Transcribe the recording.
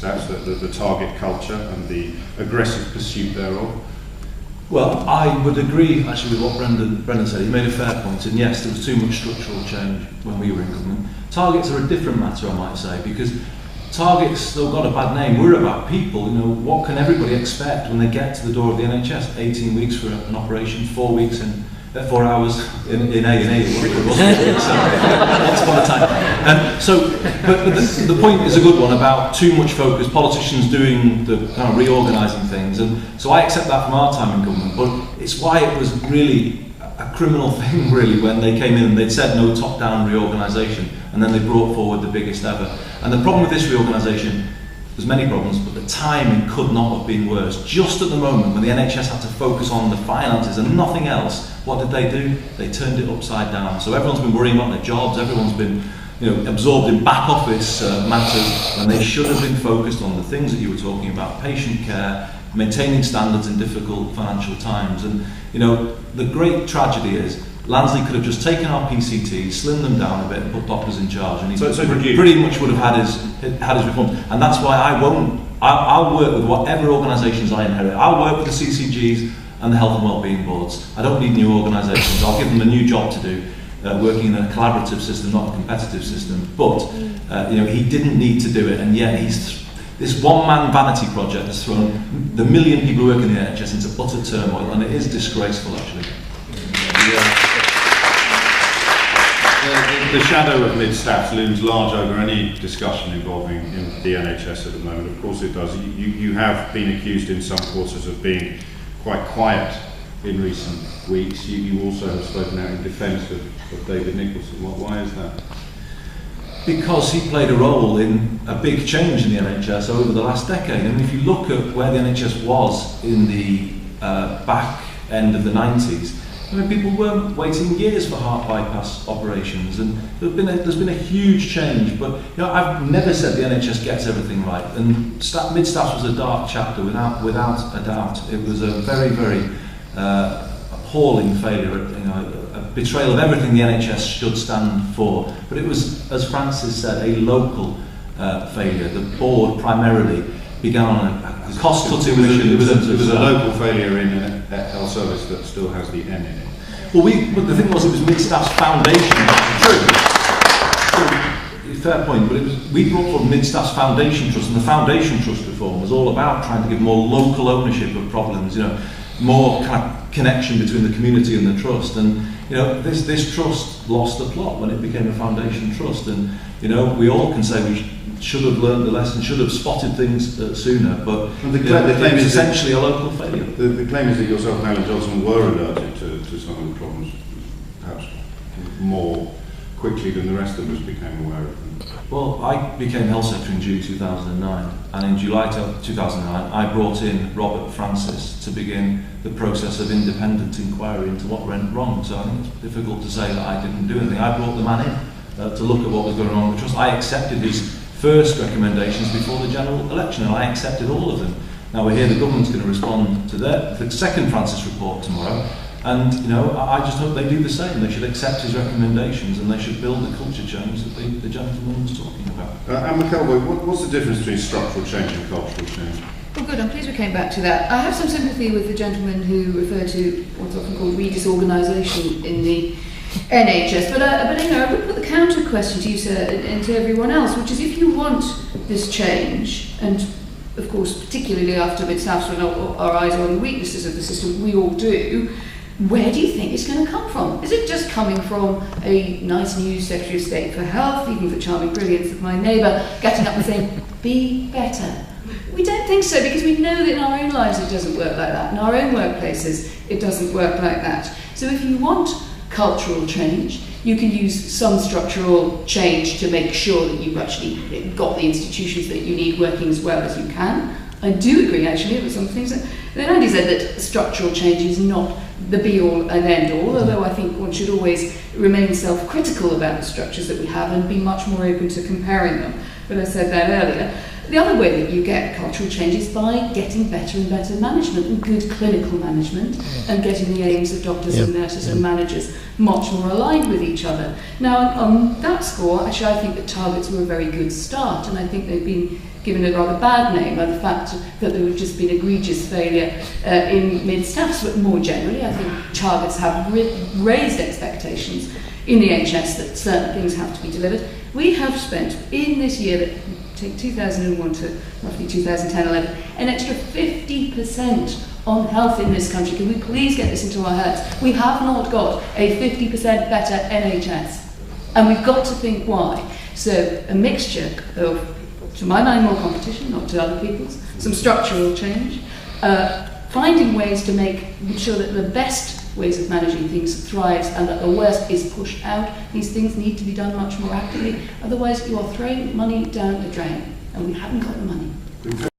That's the target culture and the aggressive pursuit thereof. Well, I would agree actually with what Brendan said. He made a fair point, and yes, there was too much structural change when we were in government. Targets are a different matter, I might say, because targets, they've got a bad name. We're about people. You know, what can everybody expect when they get to the door of the NHS? 18 weeks for an operation, 4 weeks in 4 hours in A&E. Once upon a time. But the point is a good one about too much focus, politicians doing the kind of reorganising things, and so I accept that from our time in government. But it's why it was really a criminal thing, really, when they came in and they'd said no top-down reorganisation, and then they brought forward the biggest ever. And the problem with this reorganisation, there's many problems, but the timing could not have been worse. Just at the moment when the NHS had to focus on the finances and nothing else, what did they do? They turned it upside down. So everyone's been worrying about their jobs, everyone's been absorbed in back office matters, when they should have been focused on the things that you were talking about, patient care, maintaining standards in difficult financial times. And the great tragedy is Lansley could have just taken our PCTs, slimmed them down a bit and put doctors in charge, and he pretty much would have had his reforms. And that's why I'll work with whatever organisations I inherit. I'll work with the CCGs and the health and wellbeing boards. I don't need new organisations. I'll give them a new job to do, working in a collaborative system, not a competitive system. But he didn't need to do it, and yet this one-man vanity project has thrown the million people who work in the NHS into utter turmoil, and it is disgraceful, actually. The shadow of mid-staff looms large over any discussion involving the NHS at the moment. Of course it does. You have been accused in some quarters of being quite quiet in recent weeks. You also have spoken out in defence of David Nicholson. Why is that? Because he played a role in a big change in the NHS over the last decade. And if you look at where the NHS was in the back end of the 90s, people weren't waiting years for heart bypass operations, and there's been a huge change. But I've never said the NHS gets everything right, and mid-staff was a dark chapter without a doubt. It was a very, very appalling failure, a betrayal of everything the NHS should stand for. But it was, as Francis said, a local failure. The board primarily began on a cost-cutting mission. It was a local failure in a health service that still has the N in it. Well, but the thing was, it was mid-staff's foundation. True. Fair point, but we brought forward mid-staff's foundation trust, and the foundation trust reform was all about trying to give more local ownership of problems, more kind of connection between the community and the trust. And this trust lost the plot when it became a foundation trust, and we all can say we should have learned the lesson, should have spotted things sooner, but the claim is essentially a local failure. The claim is that yourself and Alan Johnson were alerted to some of the problems, perhaps more quickly than the rest of us became aware of them. Well, I became Health Secretary in June 2009, and in July 2009 I brought in Robert Francis to begin the process of independent inquiry into what went wrong. So I think it's difficult to say that I didn't do anything. I brought the man in to look at what was going on with the trust. I accepted his first recommendations before the general election, and I accepted all of them. Now we're here, the government's going to respond to the second Francis report tomorrow, and I just hope they do the same. They should accept his recommendations, and they should build the culture change that the gentleman was talking about. Anne McElroy, what's the difference between structural change and cultural change? Well, good, I'm pleased we came back to that. I have some sympathy with the gentleman who referred to what's often called re-disorganisation in the NHS, but I would put the counter question to you, sir, and to everyone else, which is, if you want this change, and of course particularly after mid-staffs when our eyes are on the weaknesses of the system, we all do, where do you think it's going to come from? Is it just coming from a nice new Secretary of State for Health, even the charming brilliance of my neighbour, getting up and saying, be better? We don't think so, because we know that in our own lives it doesn't work like that. In our own workplaces it doesn't work like that. So if you want cultural change, you can use some structural change to make sure that you've actually got the institutions that you need working as well as you can. I do agree, actually, with some things that Andy said, that structural change is not the be-all and end-all, although I think one should always remain self-critical about the structures that we have and be much more open to comparing them. But I said that earlier. The other way that you get cultural change is by getting better and better management and good clinical management, and getting the aims of doctors and nurses and managers much more aligned with each other. Now, on that score, actually, I think the targets were a very good start, and I think they've been given a rather bad name by the fact that there would just been egregious failure in mid-staffs, but more generally, I think targets have raised expectations in the NHS that certain things have to be delivered. We have spent, in this year, that take 2001 to roughly 2010-11, an extra 50% on health in this country. Can we please get this into our heads? We have not got a 50% better NHS, and we've got to think why. So a mixture of, to my mind, more competition, not to other people's, some structural change, finding ways to make sure that the best ways of managing things thrives and that the worst is pushed out. These things need to be done much more actively, otherwise you are throwing money down the drain, and we haven't got the money.